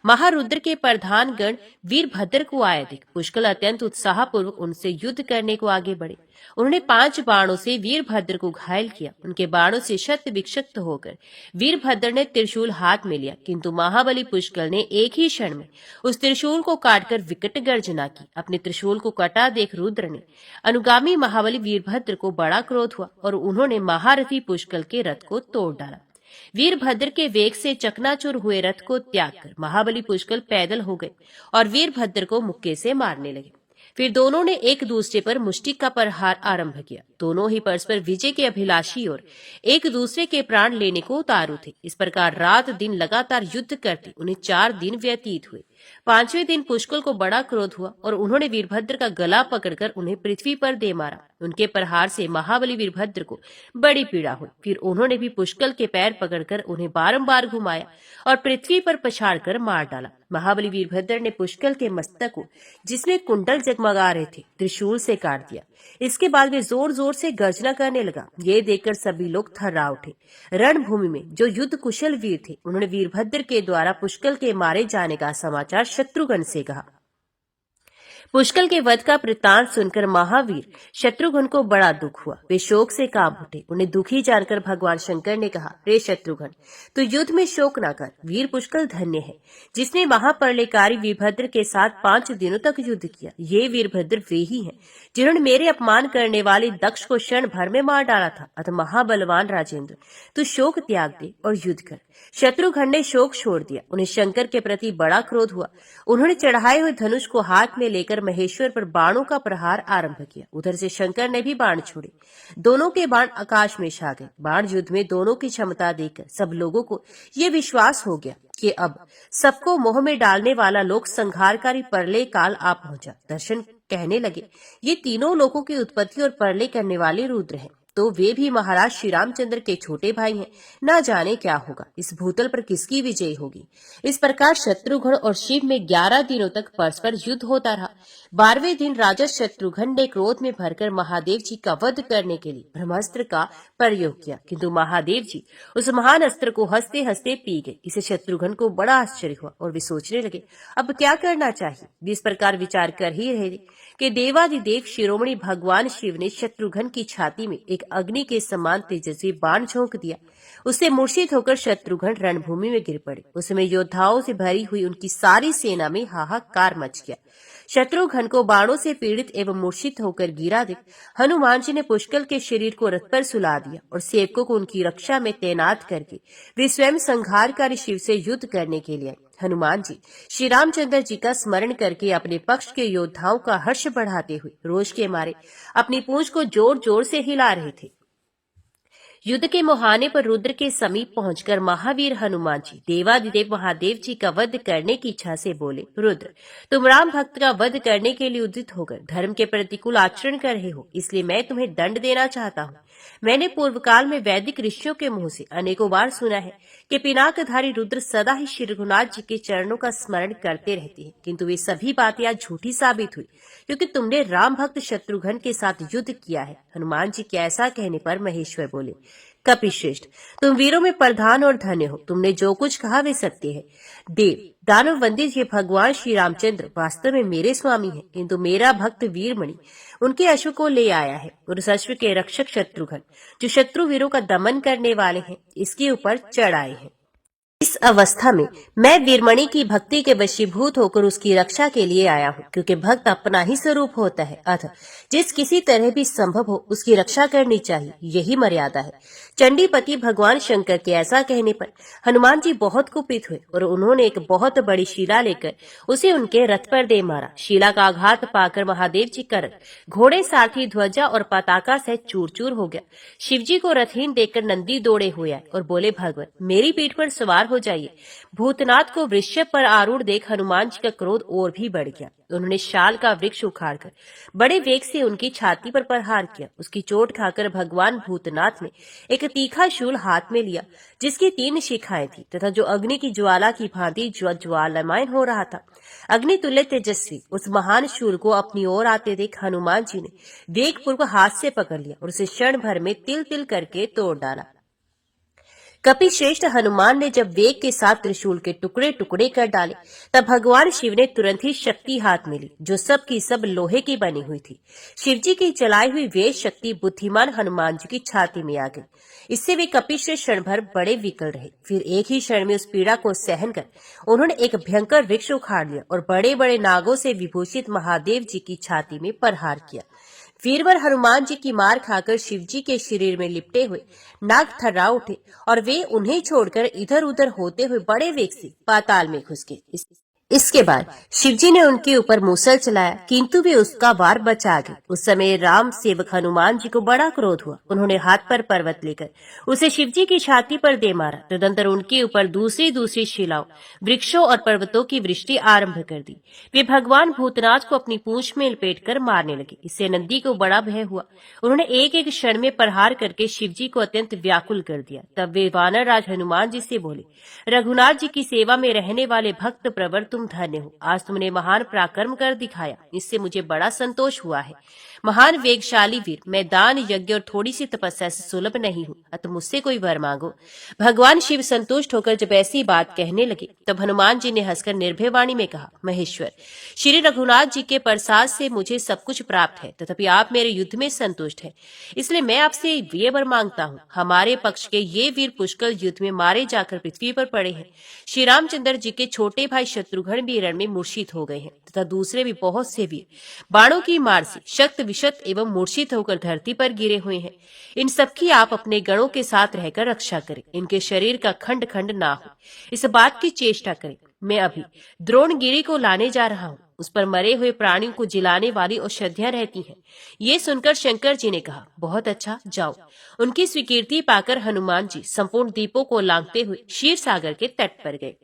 महारुद्र के प्रधान गण वीरभद्र को आए देख पुष्कल अत्यंत उत्साहपूर्वक उनसे युद्ध करने को आगे बढ़े। उन्होंने 5 बाणों से वीरभद्र को घायल किया। उनके बाणों से शत विक्षत होकर वीरभद्र ने त्रिशूल हाथ में लिया, किंतु महाबली पुष्कल ने एक ही क्षण में उस त्रिशूल को काटकर विकट गर्जना की। अपने त्रिशूल को कटा देख रुद्र ने अनुगामी महाबली वीरभद्र को बड़ा क्रोध हुआ और उन्होंने महारथी पुष्कल के रथ को तोड़ डाला। वीरभद्र के वेग से चकनाचूर हुए रथ को त्याग कर महाबली पुष्कल पैदल हो गए और वीरभद्र को मुक्के से मारने लगे। फिर दोनों ने एक दूसरे पर मुष्टि का प्रहार आरंभ किया। दोनों ही परस्पर विजय के अभिलाषी और एक दूसरे के प्राण लेने को उतारू थे। इस प्रकार रात दिन लगातार युद्ध करते उन्हें 4 दिन व्यतीत हुए। 5वें दिन पुष्कल को बड़ा क्रोध हुआ और उन्होंने वीरभद्र का गला पकड़कर उन्हें पृथ्वी पर दे मारा। उनके प्रहार से महाबली वीरभद्र को बड़ी पीड़ा हुई। फिर उन्होंने भी पुष्कल के पैर पकड़कर उन्हें बारंबार घुमाया और पृथ्वी पर पछाड़कर मार डाला। महाबली वीरभद्र ने पुष्कल के मस्तक को, जिसमें कुंडल जगमगा रहे थे, त्रिशूल से काट दिया। इसके बाद वे जोर जोर से गर्जना करने लगा। ये देखकर सभी लोग थर्रा उठे। रणभूमि में जो युद्ध कुशल वीर थे, उन्होंने वीरभद्र के द्वारा पुष्कल के मारे जाने का समाचार शत्रुघ्न से कहा। पुष्कल के वध का वृत्तांत सुनकर महावीर शत्रुघ्न को बड़ा दुख हुआ। वे शोक से कांप उठे। उन्हें दुखी जानकर भगवान शंकर ने कहा, रे शत्रुघ्न, तू युद्ध में शोक न कर। वीर पुष्कल धन्य है, जिसने महाप्रलयकारी वीरभद्र के साथ 5 दिनों तक युद्ध किया। ये वीरभद्र वे ही हैं जिन्होंने मेरे अपमान करने वाले दक्ष को क्षण भर में मार डाला था। अतः महाबलवान राजेंद्र, तू शोक त्याग दे और युद्ध कर। शत्रुघ्न ने शोक छोड़ दिया। उन्हें शंकर के प्रति बड़ा क्रोध हुआ। उन्होंने चढ़ाए हुए धनुष को हाथ में लेकर महेश्वर पर बाणों का प्रहार आरंभ किया। उधर से शंकर ने भी बाण छोड़े। दोनों के बाण आकाश में छा गए। बाण युद्ध में दोनों की क्षमता देखकर सब लोगों को ये विश्वास हो गया कि अब सबको मोह में डालने वाला लोक संहारकारी प्रलय काल आ पहुंचा। दर्शन कहने लगे, ये तीनों लोगों की उत्पत्ति और प्रलय करने वाले रुद्र हैं। तो वे भी महाराज श्री रामचंद्र के छोटे भाई हैं। न जाने क्या होगा, इस भूतल पर किसकी विजय होगी। इस प्रकार शत्रुघ्न और शिव में 11 दिनों तक परस्पर युद्ध होता रहा। 12वें दिन राजा शत्रुघ्न ने क्रोध में भरकर महादेव जी का वध करने के लिए ब्रह्मास्त्र का प्रयोग किया, किंतु महादेव जी उस महान अस्त्र को हंसते हंसते पी गए। इसे शत्रुघ्न को बड़ा आश्चर्य हुआ और वे सोचने लगे, अब क्या करना चाहिए। वे इस प्रकार विचार कर ही रहे थे कि देवादिदेव शिरोमणि भगवान शिव ने शत्रुघ्न की छाती में एक अग्नि के समान तेजस्वी बाण झोंक दिया। उससे मूर्छित होकर शत्रुघ्न रणभूमि में गिर पड़े। उस समय योद्धाओं से भरी हुई उनकी सारी सेना में हाहाकार मच गया। शत्रुघ्न को बाणों से पीड़ित एवं मूर्छित होकर गिरा देख हनुमान जी ने पुष्कल के शरीर को रथ पर सुला दिया और सेवकों को उनकी रक्षा में तैनात करके वे स्वयं संहारकारी शिव से युद्ध करने के लिए आए। हनुमान जी श्री रामचंद्र जी का स्मरण करके अपने पक्ष के योद्धाओं का हर्ष बढ़ाते हुए रोष के मारे अपनी पूंछ को जोर जोर से हिला रहे थे। युद्ध के मुहाने पर रुद्र के समीप पहुंचकर महावीर हनुमान जी देवादिदेव महादेव जी का वध करने की इच्छा से बोले, रुद्र, तुम राम भक्त का वध करने के लिए उद्यत होकर धर्म के प्रतिकूल आचरण कर रहे हो, इसलिए मैं तुम्हें दंड देना चाहता हूँ। मैंने पूर्व काल में वैदिक ऋषियों के मुंह से अनेकों बार सुना है कि पिनाकधारी रुद्र सदा ही श्री रघुनाथ जी के चरणों का स्मरण करते रहते हैं, किंतु वे सभी बातें आज झूठी साबित हुई, क्योंकि तुमने राम भक्त शत्रुघ्न के साथ युद्ध किया है। हनुमान जी के ऐसा कहने पर महेश्वर बोले, कपिश्रेष्ठ, तुम वीरों में प्रधान और धन्य हो। तुमने जो कुछ कहा वे सत्य है। देव दानव वंदित ये भगवान श्री रामचंद्र वास्तव में मेरे स्वामी हैं, किंतु मेरा भक्त वीरमणि उनके अश्व को ले आया है और उस अश्व के रक्षक शत्रुघ्न, जो शत्रु वीरों का दमन करने वाले हैं, इसके ऊपर चढ़ आए हैं। इस अवस्था में मैं वीरमणि की भक्ति के वशीभूत होकर उसकी रक्षा के लिए आया हूँ, क्योंकि भक्त अपना ही स्वरूप होता है, अतः जिस किसी तरह भी संभव हो उसकी रक्षा करनी चाहिए, यही मर्यादा है। चंडीपति भगवान शंकर के ऐसा कहने पर हनुमान जी बहुत कुपित हुए और उन्होंने एक बहुत बड़ी शिला लेकर उसे उनके रथ पर दे मारा। शिला का आघात पाकर महादेव जी का रथ घोड़े, सारथी, ध्वजा और पताका सहित चूर चूर हो गया। शिवजी को रथहीन देखकर नंदी दौड़े हुए आए और बोले, भगवान मेरी पीठ पर सवार हो जाइए। भूतनाथ को वृषभ पर आरूढ़ देख हनुमान जी का क्रोध और भी बढ़ गया। उन्होंने शाल का वृक्ष उखाड़कर बड़े वेग से उनकी छाती पर प्रहार किया। उसकी चोट खाकर भगवान भूतनाथ ने एक तीखा शूल हाथ में लिया, जिसकी 3 शिखाएं थी तथा जो अग्नि की ज्वाला की भांति ज्वालामय हो रहा था। अग्नि तुल्य तेजस्वी उस महान शूल को अपनी ओर आते देख हनुमान जी ने वेग पूर्वक हाथ से पकड़ लिया और उसे क्षण भर में तिल तिल करके तोड़ डाला। कपिश्रेष्ठ हनुमान ने जब वेग के साथ त्रिशूल के टुकड़े टुकड़े कर डाले, तब भगवान शिव ने तुरंत ही शक्ति हाथ में ली, जो सब की सब लोहे की बनी हुई थी। शिवजी की चलाई हुई वे शक्ति बुद्धिमान हनुमान जी की छाती में आ गई। इससे वे कपिश्रेष्ठ क्षण भर बड़े विकल रहे। फिर एक ही क्षण में उस पीड़ा को सहन कर उन्होंने एक भयंकर वृक्ष उखाड़ लिया और बड़े बड़े नागों से विभूषित महादेव जी की छाती में प्रहार किया। वीरवर हनुमान जी की मार खाकर शिवजी के शरीर में लिपटे हुए नाग थर्रा उठे और वे उन्हें छोड़कर इधर उधर होते हुए बड़े वेग से पाताल में घुस गए। इसके बाद शिवजी ने उनके ऊपर मूसल चलाया, किंतु वे उसका वार बचा गए। उस समय राम सेवक हनुमान जी को बड़ा क्रोध हुआ। उन्होंने हाथ पर पर्वत लेकर उसे शिवजी की छाती पर दे मारा। तदंतर उनके ऊपर दूसरी शिलाओं, वृक्षों और पर्वतों की वृष्टि आरंभ कर दी। वे भगवान भूतनाथ को अपनी पूंछ में लपेटकर मारने लगे। इससे नंदी को बड़ा भय हुआ। उन्होंने एक एक क्षण में प्रहार करके शिवजी को अत्यंत व्याकुल कर दिया। तब वे वानर राज हनुमान जी से बोले, रघुनाथ जी की सेवा में रहने वाले भक्त प्रवर तुम धन्य हो। आज तुमने महान पराक्रम कर दिखाया, इससे मुझे बड़ा संतोष हुआ है। महान वेगशाली वीर, मैं दान, यज्ञ और थोड़ी सी तपस्या से सुलभ नहीं हूँ, अतः मुझसे कोई वर मांगो। भगवान शिव संतुष्ट होकर जब ऐसी बात कहने लगे, तब हनुमान जी ने हंसकर निर्भय वाणी में कहा, महेश्वर, श्री रघुनाथ जी के प्रसाद से मुझे सब कुछ प्राप्त है, तथापि आप मेरे युद्ध में संतुष्ट है, इसलिए मैं आपसे ये वर मांगता हूँ। हमारे पक्ष के ये वीर पुष्कल युद्ध में मारे जाकर पृथ्वी पर पड़े हैं। श्री रामचंद्र जी के छोटे भाई शत्रुघ्न भी रण में मूर्छित हो गए हैं, तथा दूसरे भी बहुत से वीर बाणों की मार से शक्त विशत एवं मूर्छित होकर धरती पर गिरे हुए हैं। इन सबकी आप अपने गणों के साथ रहकर रक्षा करें, इनके शरीर का खंड खंड ना हो, इस बात की चेष्टा करें। मैं अभी द्रोणगिरी को लाने जा रहा हूँ, उस पर मरे हुए प्राणियों को जिलाने वाली औषधियां रहती हैं। ये सुनकर शंकर जी ने कहा, बहुत अच्छा, जाओ। उनकी स्वीकृति पाकर हनुमान जी संपूर्ण द्वीपों को लांघते हुए क्षीर सागर के तट पर गए।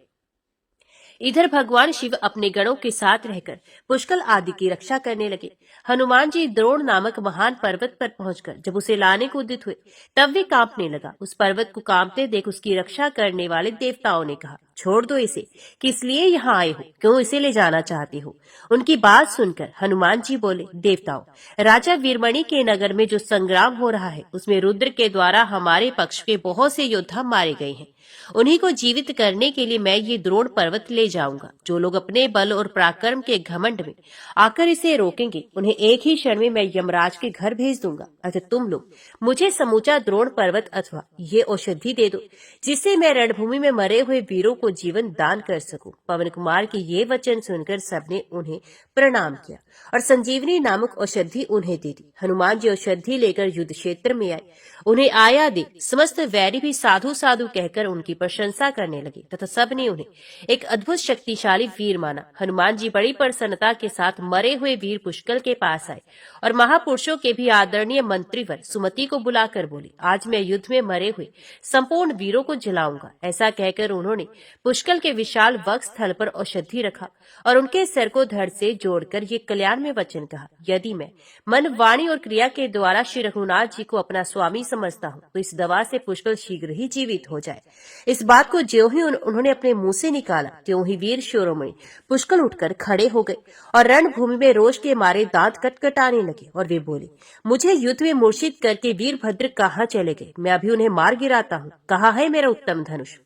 इधर भगवान शिव अपने गणों के साथ रहकर पुष्कल आदि की रक्षा करने लगे। हनुमान जी द्रोण नामक महान पर्वत पर पहुंचकर जब उसे लाने को उद्यत हुए, तब वे कांपने लगा। उस पर्वत को कांपते देख उसकी रक्षा करने वाले देवताओं ने कहा, छोड़ दो इसे, किस लिए यहाँ आए हो, क्यों इसे ले जाना चाहते हो। उनकी बात सुनकर हनुमान जी बोले, देवताओं, राजा वीरमणि के नगर में जो संग्राम हो रहा है, उसमें रुद्र के द्वारा हमारे पक्ष के बहुत से योद्धा मारे गए हैं। उन्हीं को जीवित करने के लिए मैं ये द्रोण पर्वत ले जाऊंगा। जो लोग अपने बल और पराक्रम के घमंड में आकर इसे रोकेंगे, उन्हें एक ही क्षण में मैं यमराज के घर भेज दूंगा। अतः तुम लोग मुझे समूचा द्रोण पर्वत अथवा ये औषधि दे दो, जिससे मैं रणभूमि में मरे हुए वीरों को जीवन दान कर सकूं। पवन कुमार के ये वचन सुनकर सबने उन्हें प्रणाम किया और संजीवनी नामक औषधि उन्हें दे दी। हनुमान जी औषधि लेकर युद्ध क्षेत्र में आए। उन्हें आया देख समस्त वैरी भी साधु साधु कहकर उनकी प्रशंसा करने लगे तथा सबने उन्हें एक अद्भुत शक्तिशाली वीर माना। हनुमान जी बड़ी प्रसन्नता के साथ मरे हुए वीर पुष्कल के पास आए और महापुरुषों के भी आदरणीय मंत्रीवर सुमति को बुलाकर बोले, आज मैं युद्ध में मरे हुए संपूर्ण वीरों को जलाऊंगा। ऐसा कहकर उन्होंने पुष्कल के विशाल वक्ष स्थल पर औषधि रखा और उनके सिर को धड़ से जोड़कर ये कल्याण में वचन कहा, यदि मैं मन, वाणी और क्रिया के द्वारा श्री रघुनाथ जी को अपना स्वामी समझता हूँ तो इस दवा से पुष्कल शीघ्र ही जीवित हो जाए। इस बात को ज्यों ही उन्होंने अपने मुंह से निकाला त्यों ही वीर शिरोमणि पुष्कल उठकर खड़े हो गए और रणभूमि में रोष के मारे दांत कटकटाने लगे और वे बोले, मुझे युद्ध में मूर्छित करके वीरभद्र कहाँ चले गए? मैं अभी उन्हें मार गिराता हूँ। कहाँ है मेरा उत्तम धनुष?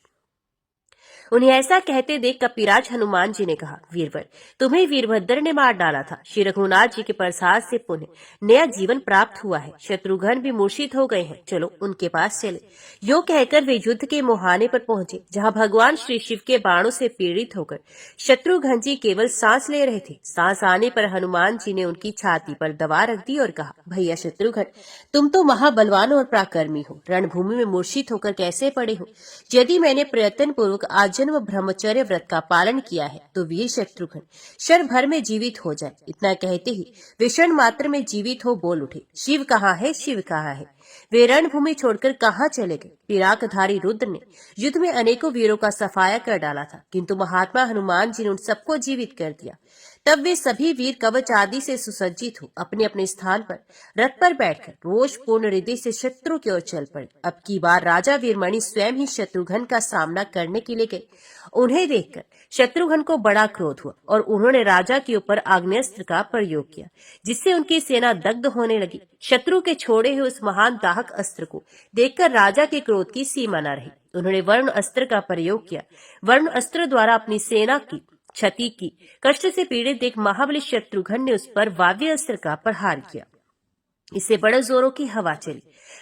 उन्हें ऐसा कहते देख कपिराज हनुमान जी ने कहा, वीरवर, तुम्हें वीरभद्र ने मार डाला था। श्री रघुनाथ जी के प्रसाद से पुनः नया जीवन प्राप्त हुआ है। शत्रुघ्न भी मूर्छित हो गए हैं, चलो उनके पास चले। यो कहकर वे युद्ध के मुहाने पर पहुंचे, जहां भगवान श्री शिव के बाणों से पीड़ित होकर शत्रुघ्न जी केवल सांस ले रहे थे। सांस आने पर हनुमान जी ने उनकी छाती पर दबा रख दी और कहा, भैया शत्रुघ्न, तुम तो महाबलवान और पराक्रमी हो, रणभूमि में मूर्छित होकर कैसे पड़े हो? यदि मैंने प्रयत्न पूर्वक आजन्म ब्रह्मचर्य व्रत का पालन किया है तो वीर शत्रुघ्न क्षण भर में जीवित हो जाए। इतना कहते ही वे क्षण मात्र में जीवित हो बोल उठे, शिव कहाँ है, शिव कहाँ है? वे रणभूमि छोड़कर कहाँ चले गए? पिराकधारी रुद्र ने युद्ध में अनेकों वीरों का सफाया कर डाला था, किंतु महात्मा हनुमान जी ने उन सबको जीवित कर दिया। तब वे सभी वीर कवच आदि से सुसज्जित हो अपने अपने स्थान पर रथ पर बैठकर रोषपूर्ण हृदय से शत्रु की ओर चल पड़े। अब की बार राजा वीरमणि स्वयं ही शत्रुघ्न का सामना करने के लिए गए। उन्हें देखकर शत्रुघ्न को बड़ा क्रोध हुआ और उन्होंने राजा के ऊपर आग्नेयास्त्र का प्रयोग किया, जिससे उनकी सेना दग्ध होने लगी। शत्रु के छोड़े हुए उस महान दाहक अस्त्र को देखकर राजा के क्रोध की सीमा न रही। उन्होंने वरुण अस्त्र का प्रयोग किया। वरुण अस्त्र द्वारा अपनी सेना की क्षति की कष्ट से पीड़ित देख महाबली शत्रुघ्न ने उस पर वाव्य अस्त्र का प्रहार किया। इससे बड़े जोरों की हवा चली।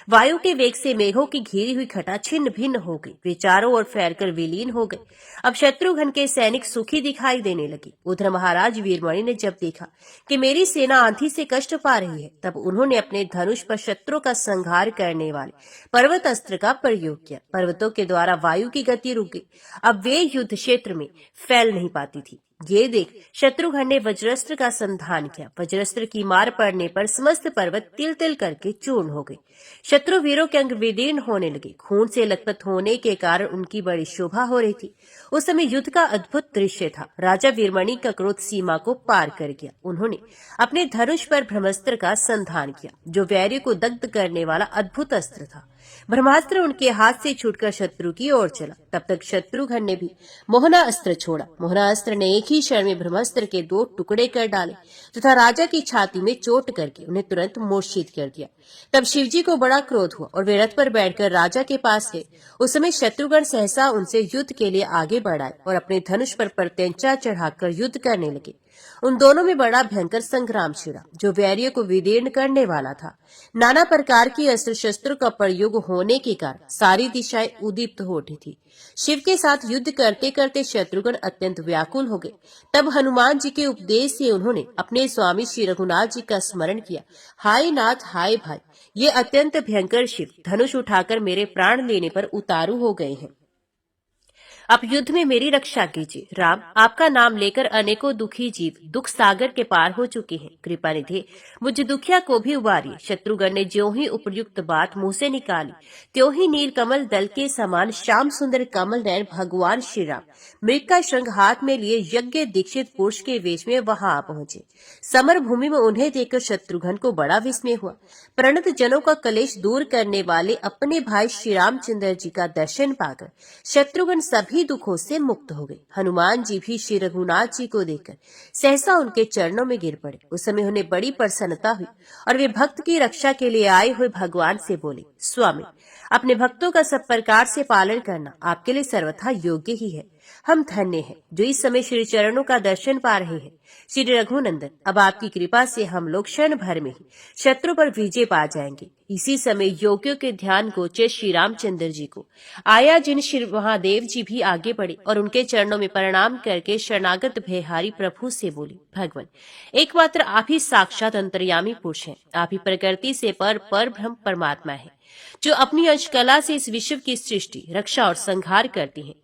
वायु के वेग से मेघों की घिरी हुई घटा छिन्न भिन्न हो गई। वे चारों ओर फैलकर विलीन हो गए। अब शत्रुघ्न के सैनिक सुखी दिखाई देने लगे। उधर महाराज वीरमणि ने जब देखा कि मेरी सेना आंधी से कष्ट पा रही है, तब उन्होंने अपने धनुष पर शत्रु का संहार करने वाले पर्वत अस्त्र का प्रयोग किया। पर्वतों के द्वारा वायु की गति रुक गई। अब वे युद्ध क्षेत्र में फैल नहीं पाती थी। ये देख शत्रुघ्न ने वज्रास्त्र का संधान किया। वज्रास्त्र की मार पड़ने पर समस्त पर्वत तिल तिल करके चूर्ण हो गए। शत्रु वीरों के अंग विदीर्ण होने लगे। खून से लथपथ होने के कारण उनकी बड़ी शोभा हो रही थी। उस समय युद्ध का अद्भुत दृश्य था। राजा वीरमणि का क्रोध सीमा को पार कर गया। उन्होंने अपने धनुष पर ब्रह्मास्त्र का संधान किया, जो वैरी को दग्ध करने वाला अद्भुत अस्त्र था। ब्रह्मास्त्र उनके हाथ से छूटकर शत्रु की ओर चला। तब तक शत्रुघ्न ने भी मोहना अस्त्र छोड़ा। मोहना अस्त्र ने एक ही क्षण में ब्रह्मास्त्र के 2 टुकड़े कर डाले तथा राजा की छाती में चोट करके उन्हें तुरंत मूर्छित कर दिया। तब शिवजी को बड़ा क्रोध हुआ और वे रथ पर बैठकर राजा के पास गए। उस समय शत्रुघ्न सहसा उनसे युद्ध के लिए आगे बढ़ाए और अपने धनुष पर प्रत्यंचा चढ़ाकर युद्ध करने लगे। उन दोनों में बड़ा भयंकर संग्राम छिड़ा, जो वैरियों को विदीर्ण करने वाला था। नाना प्रकार की अस्त्र शस्त्रों का प्रयोग होने के कारण सारी दिशाएं उद्दीप्त हो उठी थी। शिव के साथ युद्ध करते करते शत्रुघ्न अत्यंत व्याकुल हो गए। तब हनुमान जी के उपदेश से उन्होंने अपने स्वामी श्री रघुनाथ जी का स्मरण किया। हाय नाथ, हाय भाई, ये अत्यंत भयंकर शिव धनुष उठाकर मेरे प्राण लेने पर उतारू हो गए हैं। आप युद्ध में मेरी रक्षा कीजिए। राम, आपका नाम लेकर अनेकों दुखी जीव दुख सागर के पार हो चुके हैं। कृपा निधि, मुझ दुखिया को भी उबारिए। शत्रुघ्न ने ज्यों ही उपयुक्त बात मुंह से निकाली, त्यों ही नील कमल दल के समान श्याम सुंदर कमल नयन भगवान श्री राम मृग का श्रृंग हाथ में लिए यज्ञ दीक्षित पुरुष के वेश में वहां आ पहुंचे। समर भूमि में उन्हें देखकर शत्रुघ्न को बड़ा विस्मय हुआ। प्रणत जनों का कलेश दूर करने वाले अपने भाई श्री रामचंद्र जी का दर्शन पाकर शत्रुघ्न सभी दुखों से मुक्त हो गए। हनुमान जी भी श्री रघुनाथ जी को देखकर सहसा उनके चरणों में गिर पड़े। उस समय उन्हें बड़ी प्रसन्नता हुई और वे भक्त की रक्षा के लिए आए हुए भगवान से बोले, स्वामी, अपने भक्तों का सब प्रकार से पालन करना आपके लिए सर्वथा योग्य ही है। हम धन्य हैं जो इस समय श्री चरणों का दर्शन पा रहे हैं। श्री रघुनंदन, अब आपकी कृपा से हम लोग क्षण भर में ही शत्रु पर विजय पा जाएंगे। इसी समय योगियों के ध्यान गोचर श्री रामचंद्र जी को आया, जिन श्री महादेव जी भी आगे बढ़े और उनके चरणों में प्रणाम करके शरणागत भयहारी प्रभु से बोले, भगवान एकमात्र आप ही साक्षात अंतर्यामी पुरुष हैं। आप ही प्रकृति से पर ब्रह्म परमात्मा है, जो अपनी अंश कला से इस विश्व की सृष्टि, रक्षा और संहार करती हैं।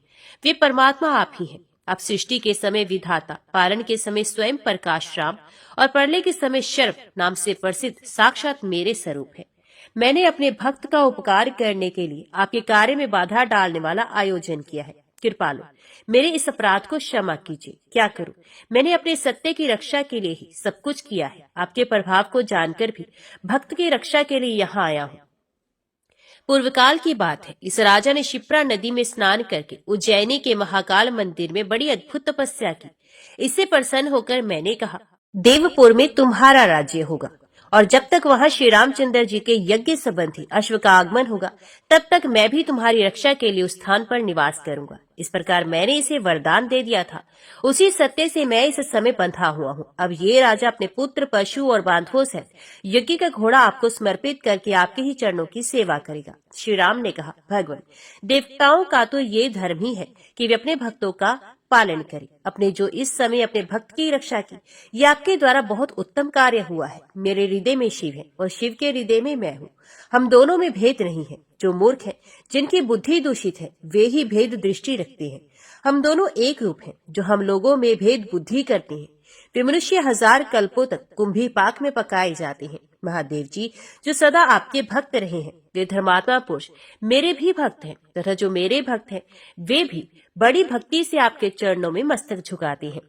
वे परमात्मा आप ही हैं। आप सृष्टि के समय विधाता, पालन के समय स्वयं प्रकाश राम और प्रलय के समय शर्व नाम से प्रसिद्ध साक्षात मेरे स्वरूप है। मैंने अपने भक्त का उपकार करने के लिए आपके कार्य में बाधा डालने वाला आयोजन किया है। कृपालु, मेरे इस अपराध को क्षमा कीजिए। क्या करूं? मैंने अपने सत्य की रक्षा के लिए ही सब कुछ किया है। आपके प्रभाव को जानकर भी भक्त की रक्षा के लिए यहाँ आया हूँ। पूर्व काल की बात है, इस राजा ने शिप्रा नदी में स्नान करके उज्जैनी के महाकाल मंदिर में बड़ी अद्भुत तपस्या की। इससे प्रसन्न होकर मैंने कहा, देवपुर में तुम्हारा राज्य होगा और जब तक वहां श्री रामचंद्र जी के यज्ञ संबंधी अश्व का आगमन होगा, तब तक मैं भी तुम्हारी रक्षा के लिए उस स्थान पर निवास करूंगा। इस प्रकार मैंने इसे वरदान दे दिया था। उसी सत्य से मैं इस समय बंधा हुआ हूँ। अब ये राजा अपने पुत्र, पशु और बांधवों से यज्ञ का घोड़ा आपको समर्पित करके आपके ही चरणों की सेवा करेगा। श्री राम ने कहा, भगवान देवताओं का तो ये धर्म ही है कि वे अपने भक्तों का पालन करें। अपने जो इस समय अपने भक्त की रक्षा की, ये आपके द्वारा बहुत उत्तम कार्य हुआ है। मेरे हृदय में शिव है और शिव के हृदय में मैं हूँ। हम दोनों में भेद नहीं है। जो मूर्ख है, जिनकी बुद्धि दूषित है, वे ही भेद दृष्टि रखते हैं। हम दोनों एक रूप हैं। जो हम लोगों में भेद बुद्धि करते हैं, वे मनुष्य 1000 कल्पों तक कुंभी पाक में पकाए जाते हैं। महादेव जी जो सदा आपके भक्त रहे हैं, वे धर्मात्मा पुरुष मेरे भी भक्त हैं, तथा जो मेरे भक्त हैं वे भी बड़ी भक्ति से आपके चरणों में मस्तक झुकाते हैं।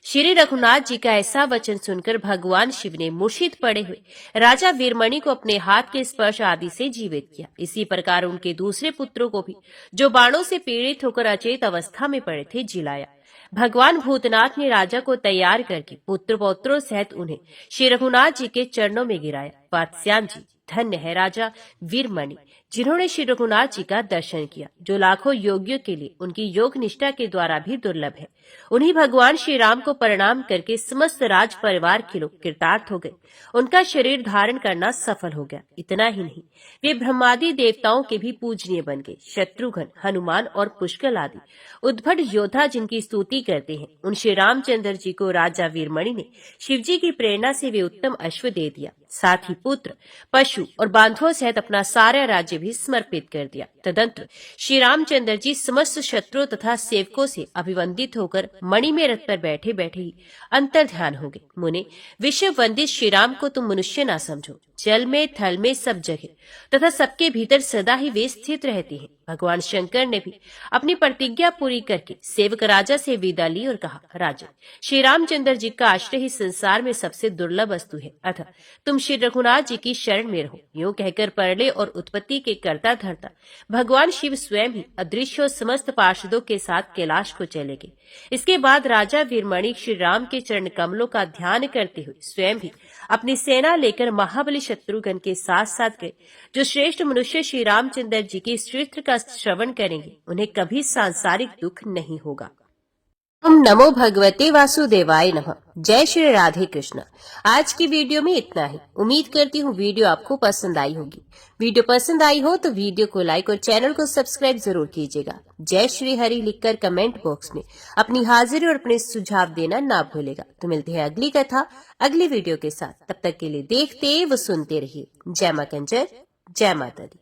श्री रघुनाथ जी का ऐसा वचन सुनकर भगवान शिव ने मूर्छित पड़े हुए राजा वीरमणि को अपने हाथ के स्पर्श आदि से जीवित किया। इसी प्रकार उनके दूसरे पुत्रों को भी, जो बाणों से पीड़ित होकर अचेत अवस्था में पड़े थे, जिलाया। भगवान भूतनाथ ने राजा को तैयार करके पुत्र पौत्रों सहित उन्हें श्री रघुनाथ जी के चरणों में गिराया। वात्स्यायन जी, धन्य है राजा वीरमणि, जिन्होंने श्री रघुनाथ जी का दर्शन किया, जो लाखों योगियों के लिए उनकी योग निष्ठा के द्वारा भी दुर्लभ है। उन्हीं भगवान श्री राम को प्रणाम करके समस्त राज परिवार के लोग कृतार्थ हो गए। उनका शरीर धारण करना सफल हो गया। इतना ही नहीं, वे ब्रह्मादि देवताओं के भी पूजनीय बन गए। शत्रुघ्न, हनुमान और पुष्कल आदि उद्भट योद्धा जिनकी स्तुति करते हैं, उन श्री रामचंद्र जी को राजा वीरमणि ने शिवजी की प्रेरणा से वे उत्तम अश्व दे दिया। साथ ही पुत्र, पशु और बांधवों सहित अपना सारा राज्य भी समर्पित कर दिया। तदंतर श्री रामचंद्र जी समस्त शत्रुओं तथा सेवकों से अभिवंदित होकर मणि में रथ पर बैठे बैठे ही अंतर ध्यान हो गए। मुने, विश्व वंदित श्री राम को तुम मनुष्य ना समझो। जल में, थल में, सब जगह तथा सबके भीतर सदा ही वे स्थित रहते हैं। भगवान शंकर ने भी अपनी प्रतिज्ञा पूरी करके सेवक राजा से विदा ली और कहा, राजा श्री रामचंद्र जी का आश्रय ही संसार में सबसे दुर्लभ वस्तु है, अतः तुम श्री रघुनाथ जी की शरण में रहो। यूं कहकर प्रलय और उत्पत्ति के कर्ता धर्ता भगवान शिव स्वयं ही अदृश्य और समस्त पार्षदों के साथ कैलाश को चले गए। इसके बाद राजा वीरमणि श्री राम के चरण कमलों का ध्यान करते हुए स्वयं भी अपनी सेना लेकर महाबली शत्रुघ्न के साथ साथ गए। जो श्रेष्ठ मनुष्य श्री रामचंद्र जी के चरित्र का श्रवण करेंगे, उन्हें कभी सांसारिक दुख नहीं होगा। ओम नमो भगवते वासुदेवाय नमः। जय श्री राधे कृष्ण। आज की वीडियो में इतना ही। उम्मीद करती हूँ वीडियो आपको पसंद आई होगी। वीडियो पसंद आई हो तो वीडियो को लाइक और चैनल को सब्सक्राइब जरूर कीजिएगा। जय श्री हरि लिखकर कमेंट बॉक्स में अपनी हाजिरी और अपने सुझाव देना ना भूलेगा। तो मिलते हैं अगली कथा अगली वीडियो के साथ। तब तक के लिए देखते व सुनते रहिए। जय मां कंजर, जय माता दी।